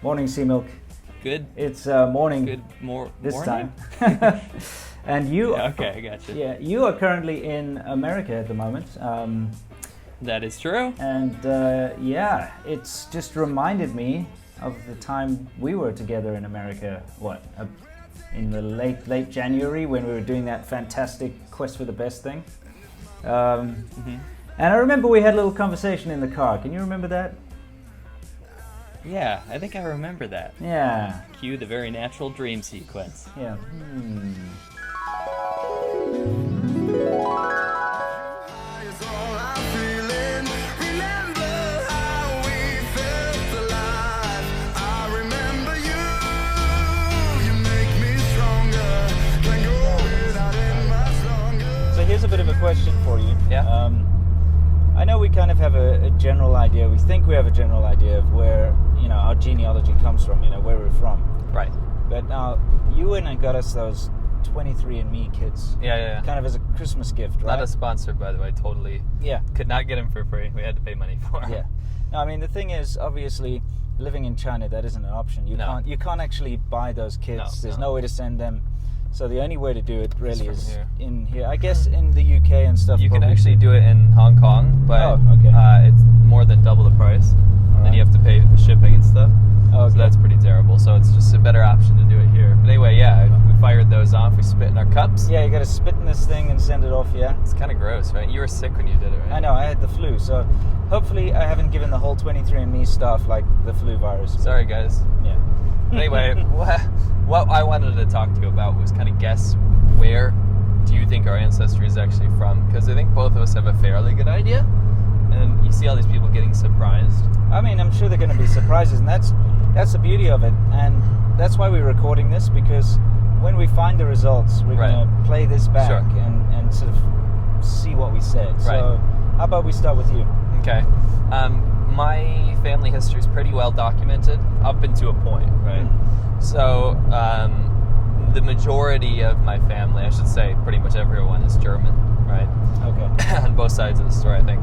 Morning, C-Milk. Good. It's morning. Good this morning? time. And you. Yeah, okay, I got you. Yeah, you are currently in America at the moment. That is true. And yeah, it's just reminded me of the time we were together in America. In the late January when we were doing that fantastic Quest for the Best thing. And I remember we had a little conversation in the car. Can you remember that? Yeah, I think I remember that. Yeah. Cue the very natural dream sequence. Yeah. So here's a bit of a question for you. Yeah. I know we kind of have a general idea. We think we have a general idea of where our genealogy comes from. Where we're from. Right. But now you went and got us those 23andMe kits. Yeah. Kind of as a Christmas gift, right? Not a sponsor, by the way. Totally. Yeah. Could not get them for free. We had to pay money for them. Yeah. No, I mean the thing is, obviously, living in China, that isn't an option. You can't actually buy those kits. There's no way to send them. So the only way to do it really is in here. I guess in the UK and stuff. You can actually do it in Hong Kong, but it's more than double the price. Then you have to pay shipping and stuff. So that's pretty terrible. So it's just a better option to do it here. But anyway, yeah, we fired those off. We spit in our cups. Yeah, you got to spit in this thing and send it off. Yeah. It's kind of gross, right? You were sick when you did it, right? I know. I had the flu, so hopefully I haven't given the whole 23andMe stuff like the flu virus. Sorry, guys. Yeah. Anyway, what I wanted to talk to you about was kind of guess where do you think our ancestry is actually from? Because I think both of us have a fairly good idea, and you see all these people getting surprised. I mean, I'm sure they're going to be surprises, and that's the beauty of it, and that's why we're recording this, because when we find the results, we're going to play this back and sort of see what we said. So how about we start with you? Okay. My family history is pretty well documented up into a point, right? So the majority of my family, I should say pretty much everyone, is German, right? Okay. On both sides of the story, I think.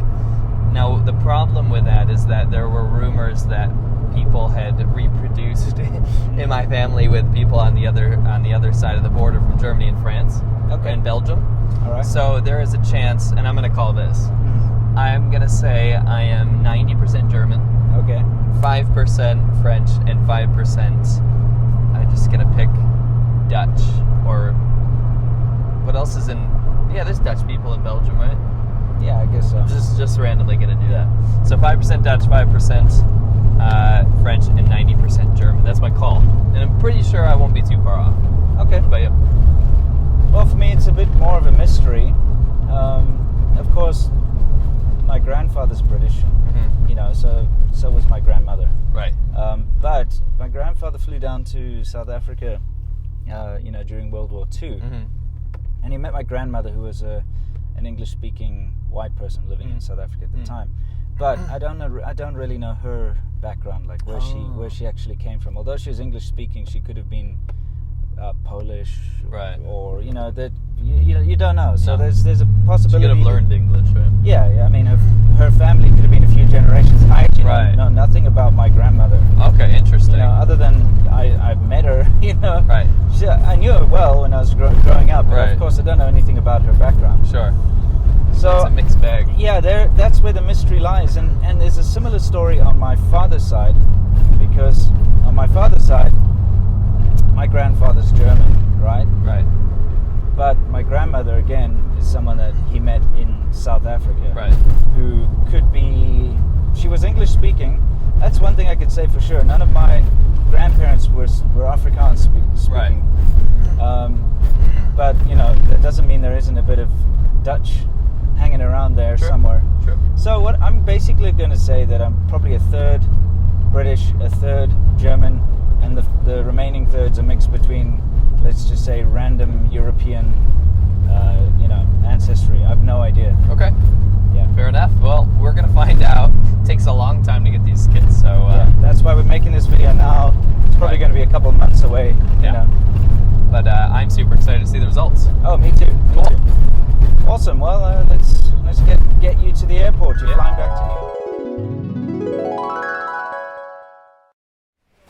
Now, the problem with that is that there were rumors that people had reproduced in my family with people on the other side of the border from Germany and France and Belgium. All right. So there is a chance, and I'm going to call this. I'm going to say I am 90% German. Okay. 5% French and 5% I'm just going to pick Dutch, or what else is in... Yeah, there's Dutch people in Belgium, right? Yeah, I guess so. Just randomly going to do that. So 5% Dutch, 5% French, and 90% German. That's my call. And I'm pretty sure I won't be too far off. Okay. But yeah. Well, for me, it's a bit more of a mystery. Of course, my grandfather's British, so was my grandmother. Right. But my grandfather flew down to South Africa, during World War II. And he met my grandmother, who was an English-speaking white person living in South Africa at the time. But I don't really know her background, like where she actually came from. Although she was English-speaking, she could have been Polish, or that you don't know. So there's a possibility. She could have learned English, right? Yeah. I mean, her family could have been a few generations. I actually know nothing about my grandmother. Okay, interesting. Other than I've met her. Right. I knew her well when I was growing up, but of course I don't know anything about her background. Sure. So it's a mixed bag. Yeah, that's where the mystery lies, and there's a similar story on my father's side, because on my father's side, my grandfather's German, right? Right. But my grandmother, again, is someone that he met in South Africa. Right. Who could be... She was English speaking. That's one thing I could say for sure. None of my grandparents were Afrikaans speaking. Right. But, that doesn't mean there isn't a bit of Dutch hanging around there somewhere. True. So what I'm basically going to say that I'm probably a third British, a third German, and the remaining third's a mix between, let's just say, random European, ancestry. I have no idea. Okay. Yeah. Fair enough. Well, we're gonna find out. It takes a long time to get these kits, so that's why we're making this video now. It's probably going to be a couple months away. But I'm super excited to see the results. Oh, me too. Cool. Me too. Awesome. Well, let's get you to the airport. You're flying back to New York.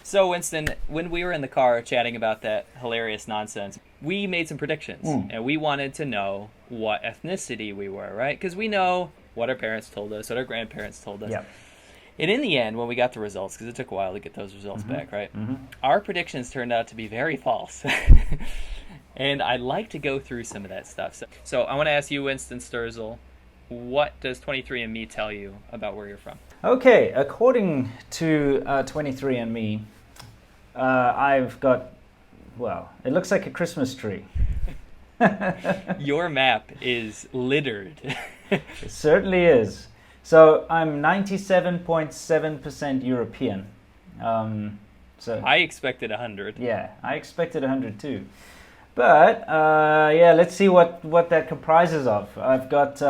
So, Winston, when we were in the car chatting about that hilarious nonsense, we made some predictions, and we wanted to know what ethnicity we were, right? Because we know what our parents told us, what our grandparents told us. Yep. And in the end, when we got the results, because it took a while to get those results back, right? Our predictions turned out to be very false. And I'd like to go through some of that stuff. So I want to ask you, Winston Sturzel, what does 23andMe tell you about where you're from? Okay, according to 23andMe, I've got, well, it looks like a Christmas tree. Your map is littered. It certainly is. So I'm 97.7% European. So I expected 100. yeah, I expected 100 too. But yeah, let's see what that comprises of. I've got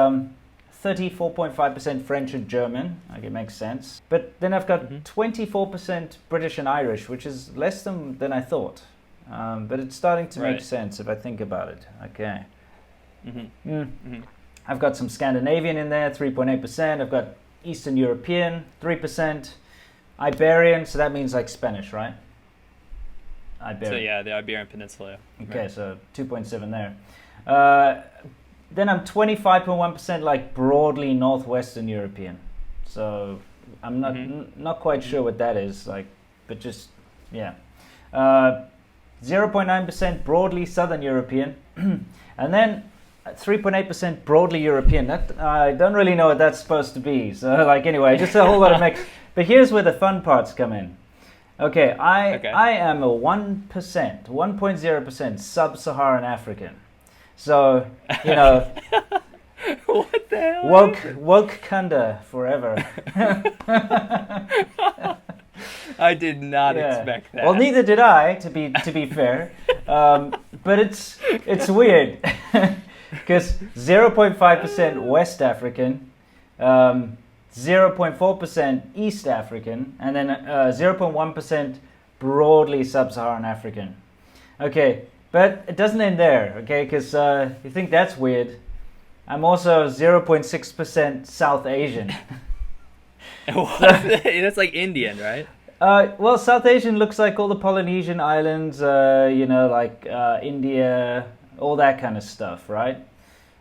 34.5% French and German. Like, it makes sense. But then I've got 24% British and Irish, which is less than I thought. But it's starting to make sense if I think about it. Okay. I've got some Scandinavian in there, 3.8%. I've got Eastern European, 3%. Iberian, so that means like Spanish, right? Iberian. So yeah, the Iberian Peninsula. Okay, so 2.7 there. Then I'm 25.1% like broadly Northwestern European. So I'm not quite sure what that is, like, but just, yeah. 0.9% broadly Southern European. And then 3.8% broadly European. That I don't really know what that's supposed to be. So, like, anyway, just a whole lot of mix. But here's where the fun parts come in. Okay, I am a 1.0% sub-Saharan African. So, you know, what the hell? woke kunda forever. I did not expect that. Well, neither did I, to be fair. But it's weird because 0.5% West African, 0.4% East African, and then 0.1% broadly Sub-Saharan African. Okay, but it doesn't end there, okay, because you think that's weird. I'm also 0.6% South Asian. That's like Indian, right? Well, South Asian looks like all the Polynesian islands, you know, like India, all that kind of stuff, right?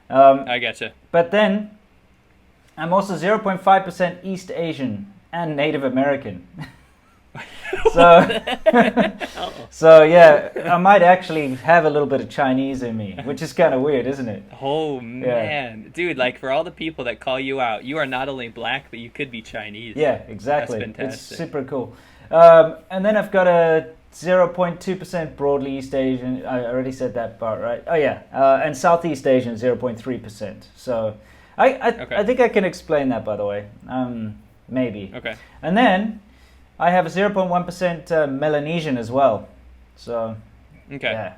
I gotcha. But then I'm also 0.5% East Asian and Native American. So yeah, I might actually have a little bit of Chinese in me, which is kind of weird, isn't it? Oh man, yeah. Dude, like, for all the people that call you out, you are not only black, but you could be Chinese. Yeah, exactly. That's fantastic. It's super cool. And then I've got a 0.2% broadly East Asian. I already said that part, right? Oh yeah, and Southeast Asian 0.3%. So I think I can explain that, by the way. Maybe. Okay. And then I have a 0.1% Melanesian as well. So, okay. Yeah.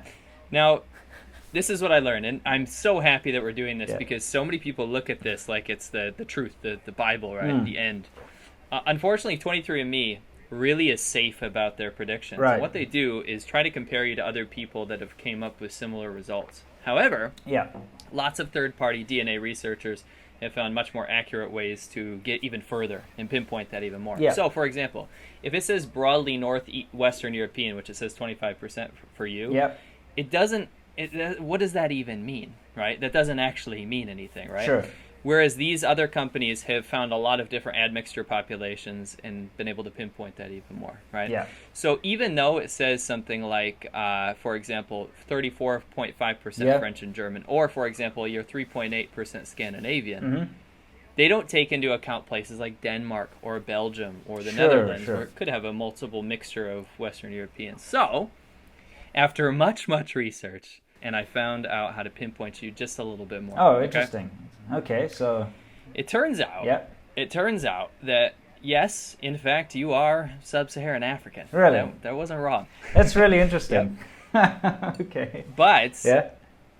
Now, this is what I learned, and I'm so happy that we're doing this because so many people look at this like it's the truth, the Bible, right? The end. Unfortunately, 23andMe really is safe about their predictions. Right. And what they do is try to compare you to other people that have came up with similar results. However, lots of third-party DNA researchers have found much more accurate ways to get even further and pinpoint that even more. Yeah. So, for example, if it says broadly Northwestern European, which it says 25% for you, it doesn't. What does that even mean, right? That doesn't actually mean anything, right? Sure. Whereas these other companies have found a lot of different admixture populations and been able to pinpoint that even more, right? Yeah. So even though it says something like, for example, 34.5% French and German, or, for example, you're 3.8% Scandinavian, they don't take into account places like Denmark or Belgium or the Netherlands, where it could have a multiple mixture of Western Europeans. So, after much research, and I found out how to pinpoint you just a little bit more. Oh, interesting. Okay, so it turns out that yes, in fact, you are sub-Saharan African. Really? That wasn't wrong. That's really interesting. Okay. But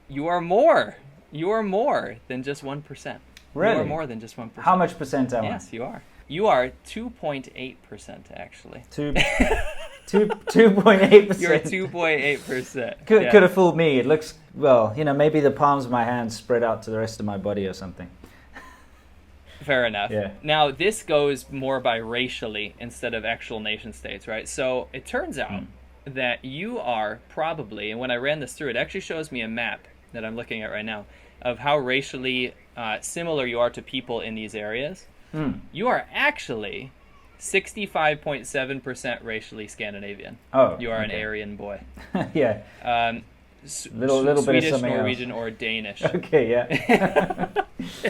you are more. You are more than just 1%. Really? You are more than just 1%. How much percent am I? Yes, you are. You are 2.8% actually. 2.8%. You're 2.8%. Could have fooled me. It looks, well, you know, maybe the palms of my hands spread out to the rest of my body or something. Fair enough. Yeah. Now, this goes more by racially instead of actual nation states, right? So it turns out that you are probably, and when I ran this through, it actually shows me a map that I'm looking at right now of how racially similar you are to people in these areas. You are actually 65.7% racially Scandinavian. Oh, you are an Aryan boy. Yeah. Little bit of Swedish, something Norwegian, else. or Danish. Okay, yeah.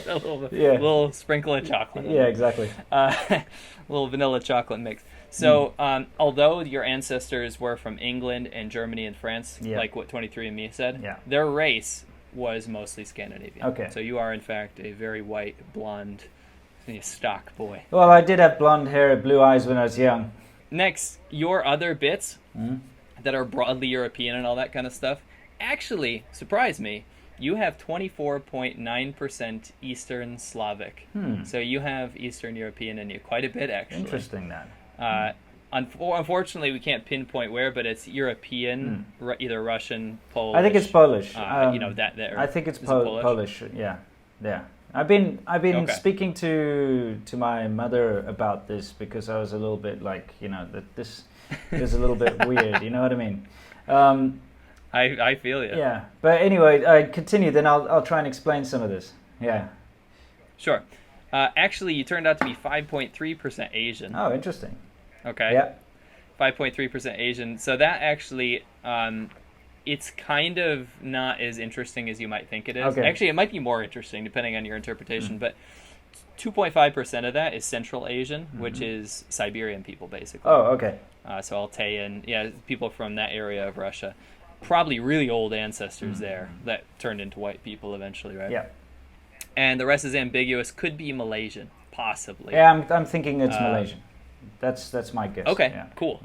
a little sprinkle of chocolate. Yeah, exactly. A little vanilla chocolate mix. So, although your ancestors were from England and Germany and France, like what 23andMe said, their race was mostly Scandinavian. Okay. So you are, in fact, a very white, blonde, stock boy. Well, I did have blonde hair, blue eyes when I was young. Next, your other bits that are broadly European and all that kind of stuff actually surprised me. You have 24.9% Eastern Slavic. So you have Eastern European in you quite a bit, actually. Interesting, that. Unfortunately, we can't pinpoint where, but it's European, either Russian, Polish. I think it's Polish. I think it's Polish. Yeah. I've been speaking to my mother about this because I was a little bit like, that this is a little bit weird. You know what I mean? I feel you. Yeah. But anyway, I continue. Then I'll try and explain some of this. Yeah. Sure. Actually, you turned out to be 5.3% Asian. Oh, interesting. Okay. Yeah. 5.3% Asian. So that actually, it's kind of not as interesting as you might think it is. Okay. Actually, it might be more interesting depending on your interpretation, but 2.5% of that is Central Asian, which is Siberian people, basically. Oh, okay. So Altaian, people from that area of Russia. Probably really old ancestors there that turned into white people eventually, right? Yeah. And the rest is ambiguous. Could be Malaysian, possibly. Yeah, I'm thinking it's Malaysian. That's my guess. Okay, yeah. Cool.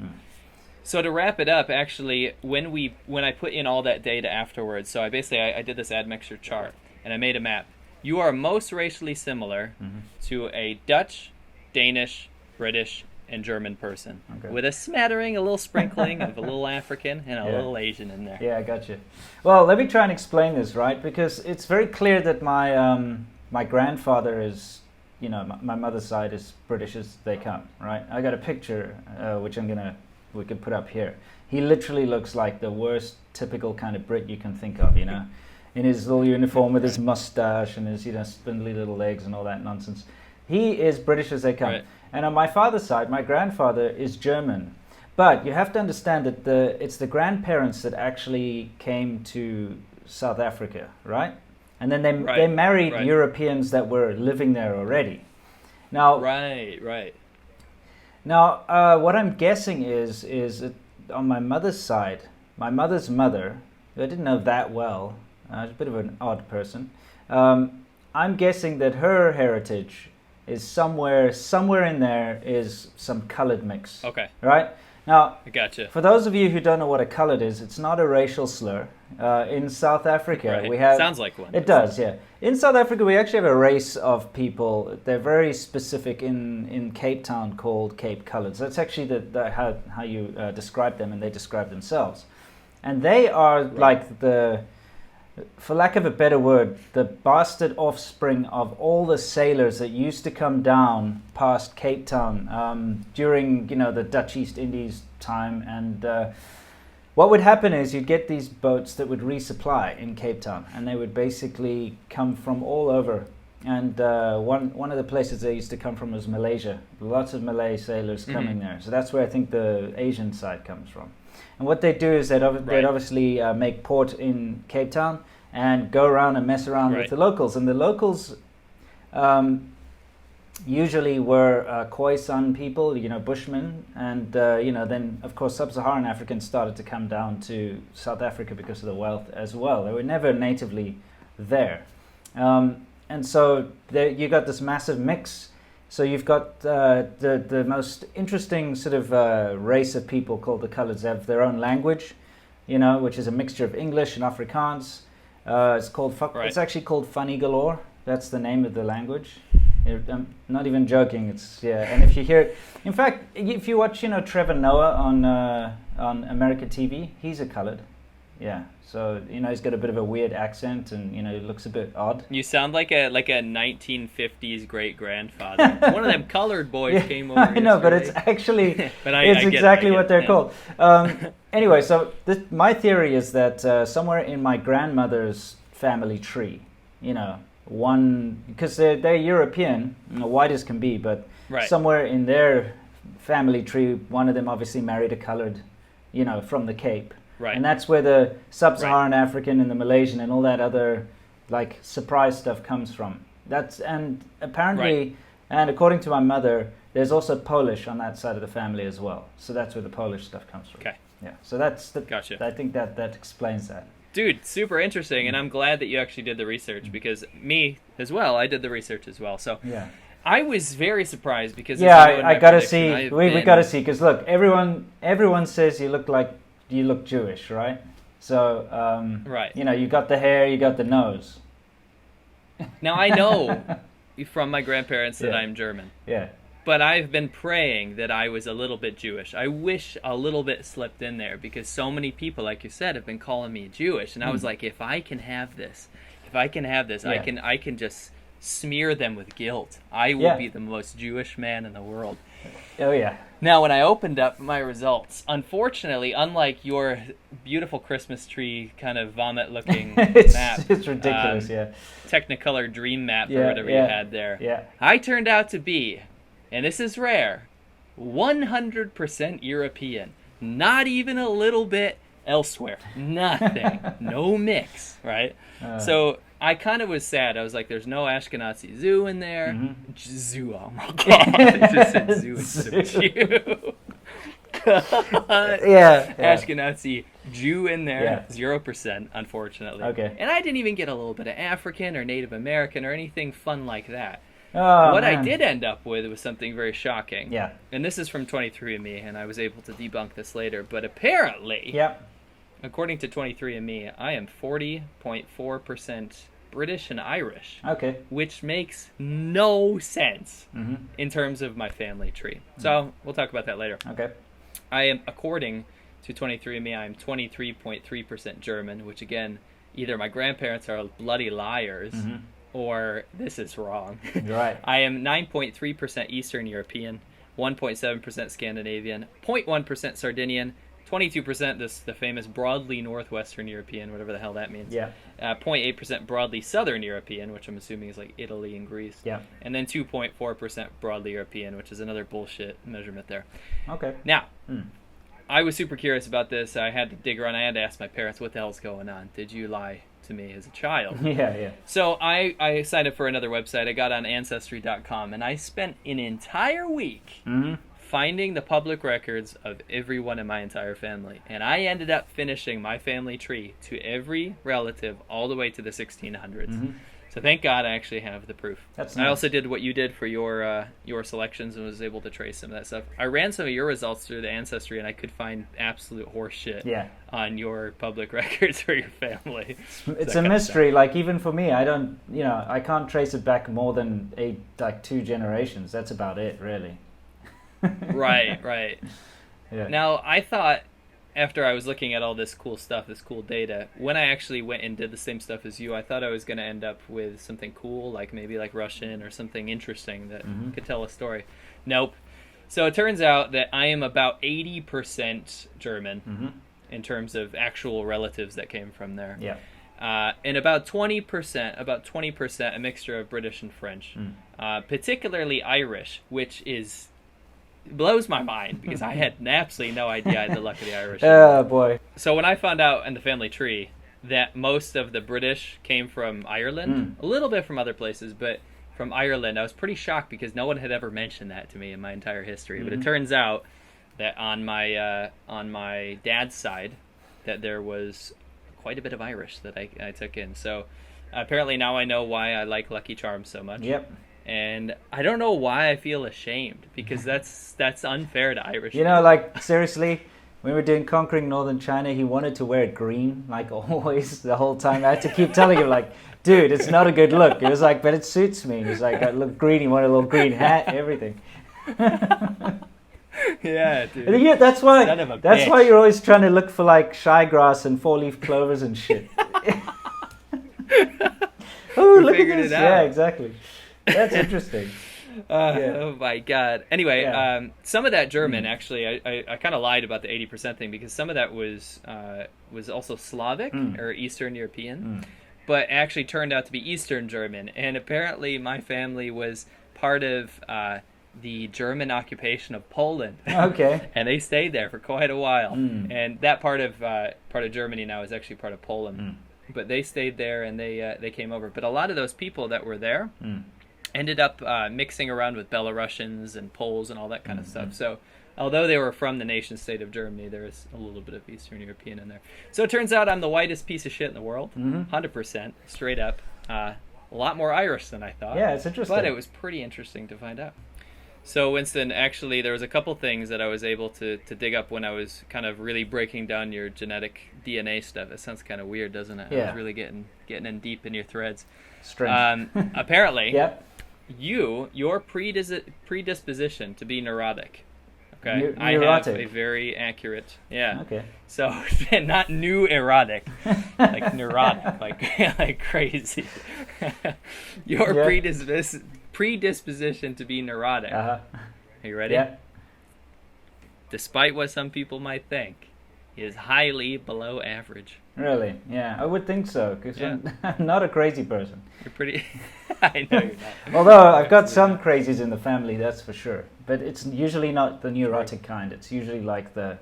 So to wrap it up, actually, when I put in all that data afterwards, so I did this admixture chart and I made a map. You are most racially similar to a Dutch, Danish, British, and German person, with a smattering, a little sprinkling of a little African and a little Asian in there. Yeah, I got you. Well, let me try and explain this, right? Because it's very clear that my grandfather is, my mother's side is British as they come, right? I got a picture which we could put up here. He literally looks like the worst typical kind of Brit you can think of, in his little uniform with his mustache and his spindly little legs and all that nonsense. He is British as they come. Right. And on my father's side, my grandfather is German. But you have to understand that it's the grandparents that actually came to South Africa, right? And then they married Europeans that were living there already. Now, Right. Now, what I'm guessing is that on my mother's side, my mother's mother, who I didn't know that well, she's a bit of an odd person. I'm guessing that her heritage is somewhere in there is some colored mix. Okay. Right? Now, I gotcha. For those of you who don't know what a colored is, it's not a racial slur. In South Africa, we have... Sounds like one. It does, yeah. In South Africa, we actually have a race of people. They're very specific in Cape Town called Cape Coloreds. That's actually how you describe them, and they describe themselves. And they are like for lack of a better word, the bastard offspring of all the sailors that used to come down past Cape Town during, the Dutch East Indies time. And what would happen is you'd get these boats that would resupply in Cape Town, and they would basically come from all over. And one of the places they used to come from was Malaysia. Lots of Malay sailors coming there. So that's where I think the Asian side comes from. And what they do is they'd obviously make port in Cape Town and go around and mess around with the locals. And the locals usually were Khoisan people, Bushmen. And, then, of course, Sub-Saharan Africans started to come down to South Africa because of the wealth as well. They were never natively there. And so you got this massive mix. So you've got the most interesting sort of race of people called the Coloreds. They have their own language, which is a mixture of English and Afrikaans. It's actually called Funny Galore. That's the name of the language. I'm not even joking. And if you hear it, in fact, if you watch, Trevor Noah on American TV, he's a colored. Yeah. So, he's got a bit of a weird accent and, he looks a bit odd. You sound like a 1950s great-grandfather. One of them colored boys came over I know, but it's yesterday. actually, But it's exactly what they're yeah. called. Anyway, so my theory is that somewhere in my grandmother's family tree, because they're European, white as can be, but Right. somewhere in their family tree, one of them obviously married a colored, from the Cape. Right. And that's where the sub-Saharan African and the Malaysian and all that other like surprise stuff comes from. And apparently, and according to my mother, there's also Polish on that side of the family as well. So that's where the Polish stuff comes from. Okay. Yeah. So that's Gotcha. I think that explains that. Dude, super interesting, and I'm glad that you actually did the research, because me as well, I did the research as well. So yeah. I was very surprised because I gotta see. We gotta see, because look, everyone says you look Jewish, right? So right. you got the hair, you got the nose. Now I know from my grandparents that Yeah. I'm German. Yeah. But I've been praying that I was a little bit Jewish. I wish a little bit slipped in there, because so many people, like you said, have been calling me Jewish, and I was like, if I can have this, Yeah. I can just smear them with guilt. I will be the most Jewish man in the world. Oh yeah. Now, when I opened up my results, unfortunately, unlike your beautiful Christmas tree kind of vomit-looking map, it's ridiculous. Technicolor dream map Yeah, or whatever you had there, Yeah. I turned out to be, and this is rare, 100% European. Not even a little bit elsewhere. Nothing. No mix, right? So I kind of was sad. I was like, there's no Ashkenazi Jew in there. Mm-hmm. Jew, oh my god. I just said Jew instead of Jew. Yeah. Ashkenazi Jew in there, Yeah. 0%, unfortunately. Okay. And I didn't even get a little bit of African or Native American or anything fun like that. Oh, What I man. did end up with was something very shocking. Yeah. And this is from 23andMe, and I was able to debunk this later. But apparently, Yeah. according to 23andMe, I am 40.4% British and Irish, Okay. which makes no sense Mm-hmm. in terms of my family tree. So we'll talk about that later. Okay. I am, according to 23andMe, I am 23.3% German, which again, either my grandparents are bloody liars, Mm-hmm. or this is wrong. You're right. I am 9.3% Eastern European, 1.7% Scandinavian, 0.1% Sardinian, 22% the famous broadly Northwestern European, whatever the hell that means. Yeah. 0.8% broadly Southern European, which I'm assuming is like Italy and Greece. Yeah. And then 2.4% broadly European, which is another bullshit measurement there. Okay. Now, Mm. I was super curious about this. I had to dig around. I had to ask my parents, what the hell's going on? Did you lie to me as a child? Yeah. So I signed up for another website. I got on ancestry.com, and I spent an entire week Mm-hmm. finding the public records of everyone in my entire family. And I ended up finishing my family tree to every relative all the way to the 1600s. Mm-hmm. So thank God I actually have the proof. That's I nice. also did what you did for your selections and was able to trace some of that stuff. I ran some of your results through the Ancestry, and I could find absolute horse shit Yeah. on your public records for your family. It's That a kind of mystery. Like, even for me, I can't trace it back more than 2 generations. That's about it, really. Right. Yeah. Now, I thought, after I was looking at all this cool stuff, this cool data, when I actually went and did the same stuff as you, I thought I was going to end up with something cool, like maybe like Russian or something interesting that could tell a story. Nope. So it turns out that I am about 80% German in terms of actual relatives that came from there. Yeah. And about 20% a mixture of British and French, particularly Irish, which blows my mind because I had absolutely no idea I had the luck of the Irish. Oh, boy. So when I found out in the family tree that most of the British came from Ireland, a little bit from other places, but from Ireland, I was pretty shocked because no one had ever mentioned that to me in my entire history. But it turns out that on my dad's side, that there was quite a bit of Irish that I took in. So apparently now I know why I like Lucky Charms so much. Yep. And I don't know why I feel ashamed, because that's unfair to Irish. Like, seriously, when we were doing Conquering Northern China, he wanted to wear green, like always, the whole time. I had to keep telling him, like, dude, it's not a good look. He was like, but it suits me. He's like, I look green. He wanted a little green hat, everything. Yeah, dude. And yeah, that's why. Son of a That's bitch. why you're always trying to look for like shy grass and 4-leaf clovers and shit. Oh, look at figured this! it out. Yeah, exactly. That's interesting. Yeah. Oh my god. Anyway, Yeah. some of that German actually, I kind of lied about the 80% thing because some of that was also Slavic or Eastern European, but actually turned out to be Eastern German. And apparently, my family was part of the German occupation of Poland. Okay. And they stayed there for quite a while. And that part of Germany now is actually part of Poland. But they stayed there and they came over. But a lot of those people that were there ended up mixing around with Belarusians and Poles and all that kind of stuff. So although they were from the nation state of Germany, there is a little bit of Eastern European in there. So it turns out I'm the whitest piece of shit in the world. 100%, straight up. A lot more Irish than I thought. Yeah, it's interesting. But it was pretty interesting to find out. So Winston, actually, there was a couple things that I was able to dig up when I was kind of really breaking down your genetic DNA stuff. It sounds kind of weird, doesn't it? Yeah. I was really getting in deep in your threads. Strange. Apparently, Yep. your predisposition to be neurotic. Okay, I neurotic. have a very accurate. Yeah. Okay. So not new erotic, like neurotic, like crazy. Your predisposition to be neurotic. Uh-huh. Are you ready? Yeah. Despite what some people might think, is highly below average. Really? Yeah, I would think so, because Yeah. I'm not a crazy person. You're pretty. I know you're not. Although I've got some crazies in the family, that's for sure. But it's usually not the neurotic kind. It's usually like the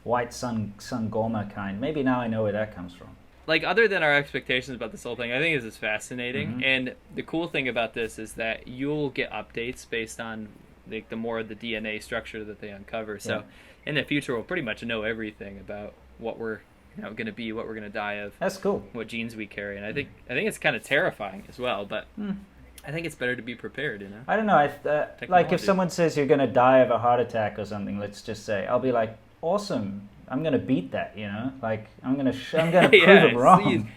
white sangoma kind. Maybe now I know where that comes from. Like, other than our expectations about this whole thing, I think this is fascinating. And the cool thing about this is that you'll get updates based on the more of the DNA structure that they uncover. So in the future, we'll pretty much know everything about what we're going to be, what we're going to die of. That's cool. What genes we carry. And I think it's kind of terrifying as well, but I think it's better to be prepared, you know? I don't know. Like Technology. if someone says you're going to die of a heart attack or something, let's just say, I'll be like, awesome. I'm going to beat that, you know? Like, I'm going to prove them wrong.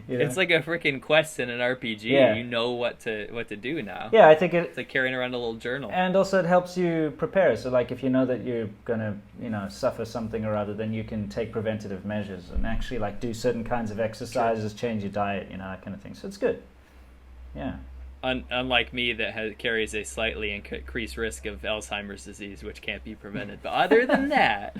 You know? It's like a freaking quest in an RPG. Yeah. You know what to do now. Yeah, I think It's like carrying around a little journal. And also it helps you prepare. So like if you know that you're going to, suffer something or other, then you can take preventative measures and actually like do certain kinds of exercises, change your diet, that kind of thing. So it's good. Yeah. Unlike me, that carries a slightly increased risk of Alzheimer's disease, which can't be prevented. But other than that,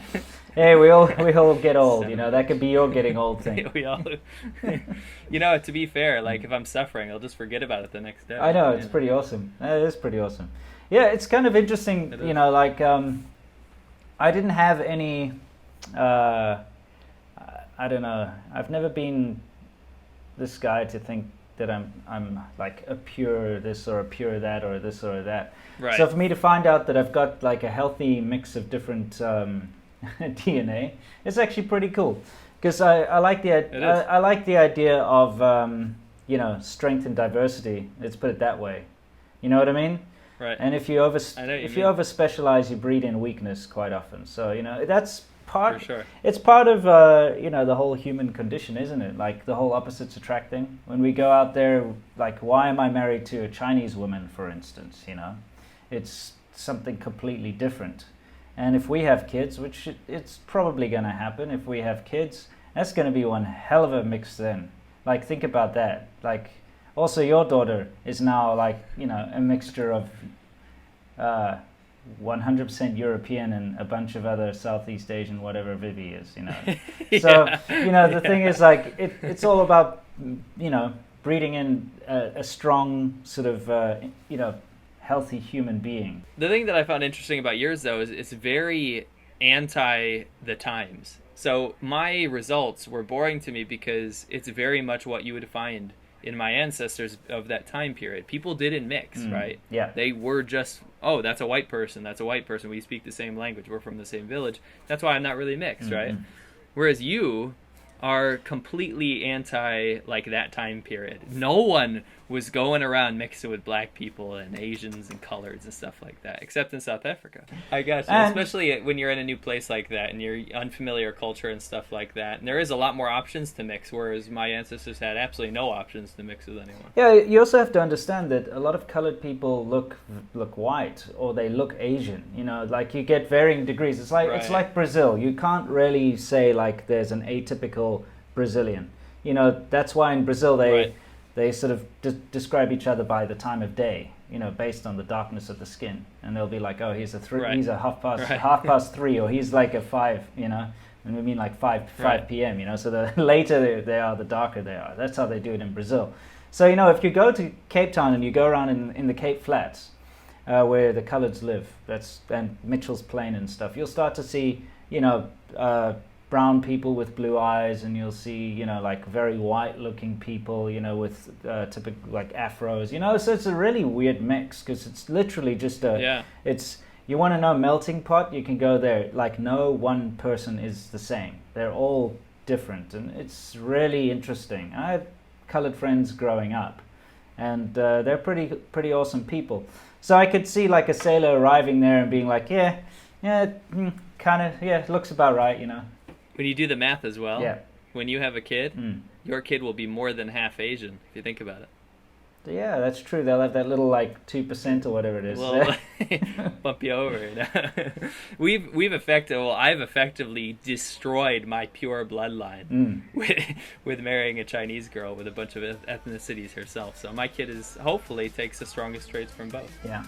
hey, we all get old. That could be your getting old thing. we all, to be fair, like if I'm suffering, I'll just forget about it the next day. I know, it's pretty awesome. It is pretty awesome. Yeah, it's kind of interesting. I didn't have any. I don't know. I've never been this guy to think that I'm like a pure this or a pure that or this or that. Right. So for me to find out that I've got like a healthy mix of different DNA, it's actually pretty cool. Because I like the idea of strength and diversity. Let's put it that way. You know what I mean? Right. And if you over specialize, you breed in weakness quite often. So that's part. For sure. It's part of the whole human condition, isn't it? Like the whole opposites attracting. When we go out there, like why am I married to a Chinese woman, for instance? It's something completely different. And if we have kids, which it's probably going to happen, if we have kids, that's going to be one hell of a mix then. Like think about that. Like also your daughter is now like a mixture of 100% European and a bunch of other Southeast Asian, whatever Vivi is, So, the thing is like, it's all about, breeding in a strong sort of, healthy human being. The thing that I found interesting about yours, though, is it's very anti the times. So my results were boring to me because it's very much what you would find in my ancestors of that time period. People didn't mix, right? Yeah. They were just, oh, that's a white person. That's a white person. We speak the same language. We're from the same village. That's why I'm not really mixed, right? Whereas you are completely anti like that time period. No one was going around mixing with black people and Asians and coloreds and stuff like that, except in South Africa. I guess, especially when you're in a new place like that and you're unfamiliar culture and stuff like that. And there is a lot more options to mix, whereas my ancestors had absolutely no options to mix with anyone. Yeah, you also have to understand that a lot of colored people look white, or they look Asian. You know, like you get varying degrees. It's like Brazil. You can't really say like there's an atypical Brazilian. You know, that's why in Brazil they sort of describe each other by the time of day, you know, based on the darkness of the skin. And they'll be like, oh, he's a half past 3, or he's like a 5, you know. And we mean like 5 p.m., you know. So the later they are, the darker they are. That's how they do it in Brazil. So, you know, if you go to Cape Town and you go around in the Cape Flats, where the coloreds live, and Mitchell's Plain and stuff, you'll start to see, you know, brown people with blue eyes, and you'll see, you know, like very white looking people, you know, with typical like afros, you know. So it's a really weird mix, because it's literally just you want to know melting pot, you can go there. Like no one person is the same, they're all different, and it's really interesting. I had colored friends growing up, and they're pretty awesome people. So I could see like a sailor arriving there and being like, it looks about right, you know. When you do the math as well, when you have a kid, your kid will be more than half Asian, if you think about it. Yeah, that's true. They'll have that little like 2% or whatever it is. Well, bump you over. I've effectively destroyed my pure bloodline with marrying a Chinese girl with a bunch of ethnicities herself. So my kid hopefully takes the strongest traits from both. Yeah.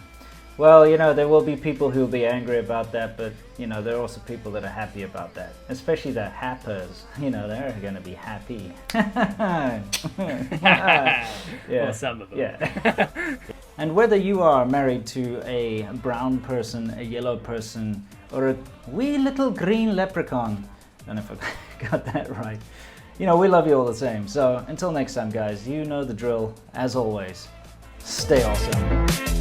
Well, you know, there will be people who will be angry about that, but, you know, there are also people that are happy about that. Especially the happers. You know, they're going to be happy. Well, some of them. Yeah. And whether you are married to a brown person, a yellow person, or a wee little green leprechaun, I don't know if I got that right. You know, we love you all the same. So until next time, guys, you know the drill. As always, stay awesome.